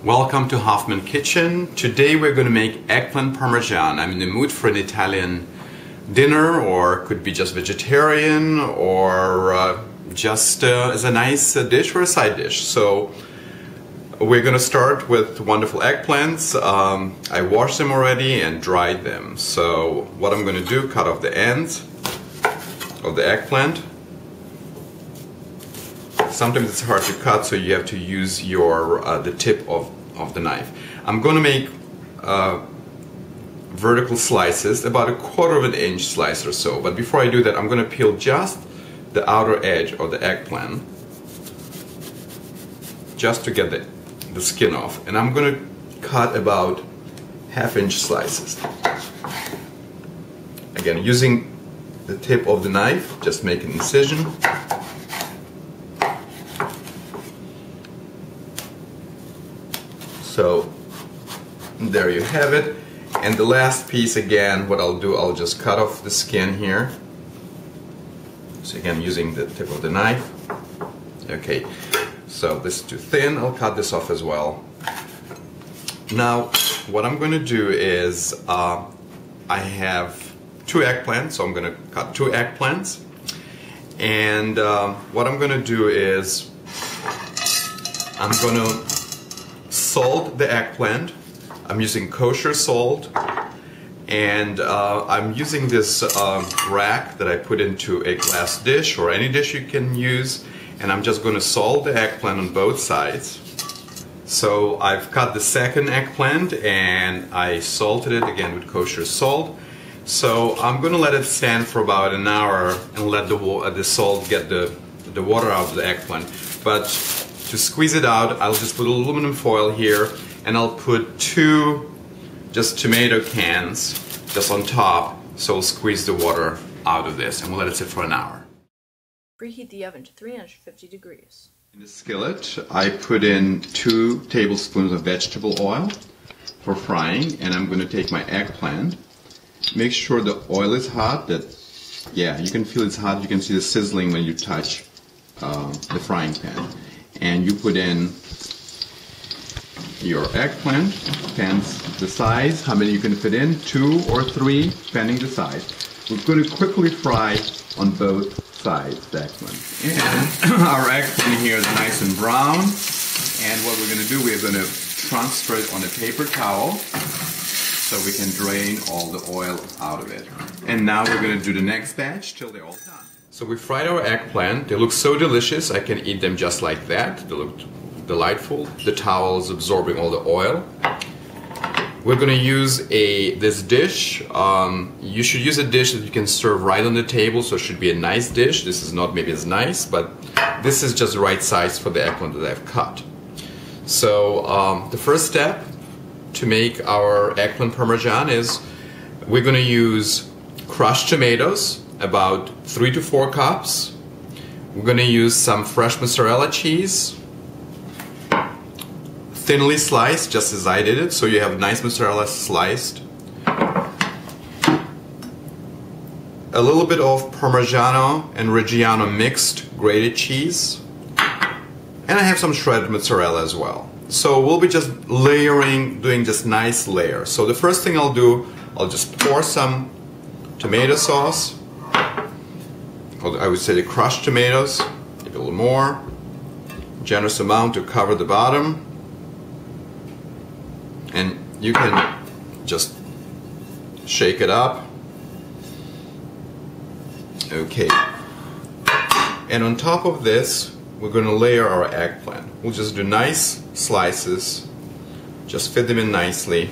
Welcome to Hoffman Kitchen. Today we're going to make eggplant parmesan. I'm in the mood for an Italian dinner, or could be just vegetarian, or just as a nice dish or a side dish. So we're going to start with wonderful eggplants. I washed them already and dried them. So what I'm going to do, cut off the ends of the eggplant. Sometimes it's hard to cut, so you have to use your the tip of the knife. I'm going to make vertical slices, about 1/4 of an inch slice or so. But before I do that, I'm going to peel just the outer edge of the eggplant, just to get the skin off. And I'm going to cut about 1/2 inch slices. Again, using the tip of the knife, just make an incision. So there you have it. And the last piece, again, what I'll do, I'll just cut off the skin here. So again, using the tip of the knife. Okay, so this is too thin, I'll cut this off as well. Now, what I'm going to do is, I have 2 eggplants, so I'm going to cut 2 eggplants. And what I'm going to do is, I'm going to salt the eggplant. I'm using kosher salt, and I'm using this rack that I put into a glass dish or any dish you can use, and I'm just going to salt the eggplant on both sides. So I've cut the second eggplant and I salted it again with kosher salt. So I'm going to let it stand for about an hour and let the salt get the water out of the eggplant. But to squeeze it out, I'll just put aluminum foil here, and I'll put 2 just tomato cans just on top, so I'll squeeze the water out of this, and we'll let it sit for an hour. Preheat the oven to 350 degrees. In the skillet, I put in 2 tablespoons of vegetable oil for frying, and I'm going to take my eggplant. Make sure the oil is hot. Yeah, you can feel it's hot. You can see the sizzling when you touch the frying pan. And you put in your eggplant, depends the size, how many you can fit in, 2 or 3, depending the size. We're going to quickly fry on both sides the eggplant. And our eggplant here is nice and brown. And what we're going to do, we're going to transfer it on a paper towel so we can drain all the oil out of it. And now we're going to do the next batch till they're all done. So we fried our eggplant. They look so delicious. I can eat them just like that. They look delightful. The towel is absorbing all the oil. We're going to use this dish. You should use a dish that you can serve right on the table, so it should be a nice dish. This is not maybe as nice, but this is just the right size for the eggplant that I've cut. So the first step to make our eggplant parmesan is we're going to use crushed tomatoes, about 3 to 4 cups. We're going to use some fresh mozzarella cheese, thinly sliced, just as I did it, so you have nice mozzarella sliced. A little bit of Parmigiano and Reggiano mixed grated cheese. And I have some shredded mozzarella as well. So we'll be just layering, doing just nice layers. So the first thing I'll do, I'll just pour some tomato sauce. I would say the crushed tomatoes, maybe a little more. Generous amount to cover the bottom. And you can just shake it up. Okay. And on top of this, we're going to layer our eggplant. We'll just do nice slices. Just fit them in nicely.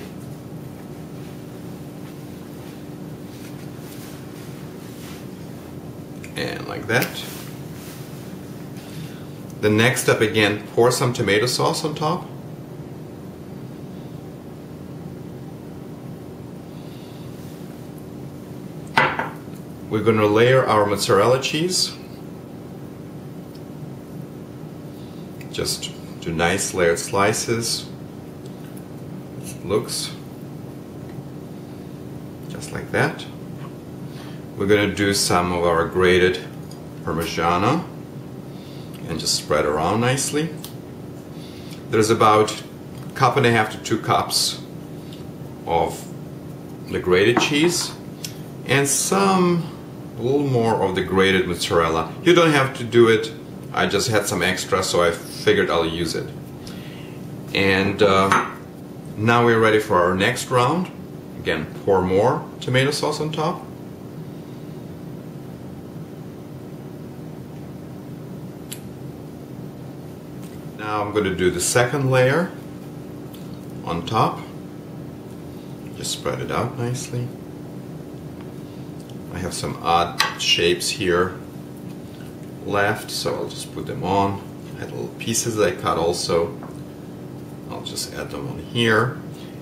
And like that. The next step, again, pour some tomato sauce on top. We're going to layer our mozzarella cheese. Just do nice layered slices. It looks just like that. We're going to do some of our grated Parmigiano and just spread around nicely. there's about 1.5 to 2 cups of the grated cheese and a little more of the grated mozzarella. You don't have to do it. I just had some extra, so I figured I'll use it. And now we're ready for our next round. Again, pour more tomato sauce on top. Now I'm going to do the second layer on top. Just spread it out nicely. I have some odd shapes here left, so I'll just put them on. I had little pieces that I cut also. I'll just add them on here.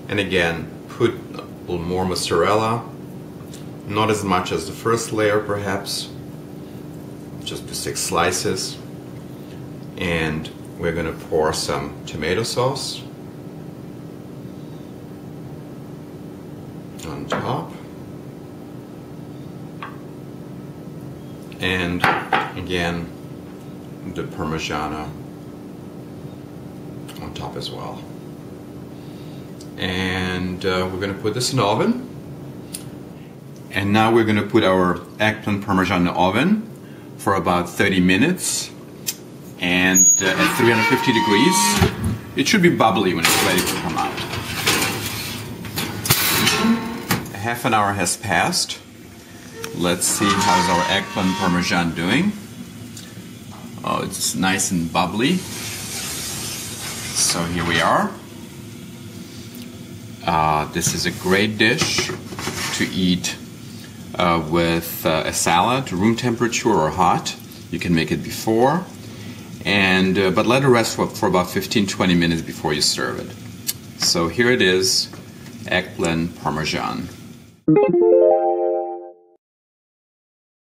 And again, put a little more mozzarella. Not as much as the first layer perhaps. Just the 6 slices. And we're going to pour some tomato sauce on top. And again, the Parmigiano on top as well. And we're going to put this in the oven. And now we're going to put our eggplant Parmesan in the oven for about 30 minutes. And at 350 degrees. It should be bubbly when it's ready to come out. Half an hour has passed. Let's see how's our eggplant Parmesan doing. Oh, it's nice and bubbly. So here we are. This is a great dish to eat with a salad, room temperature or hot. You can make it before. And but let it rest for about 15-20 minutes before you serve it. So here it is, eggplant Parmesan.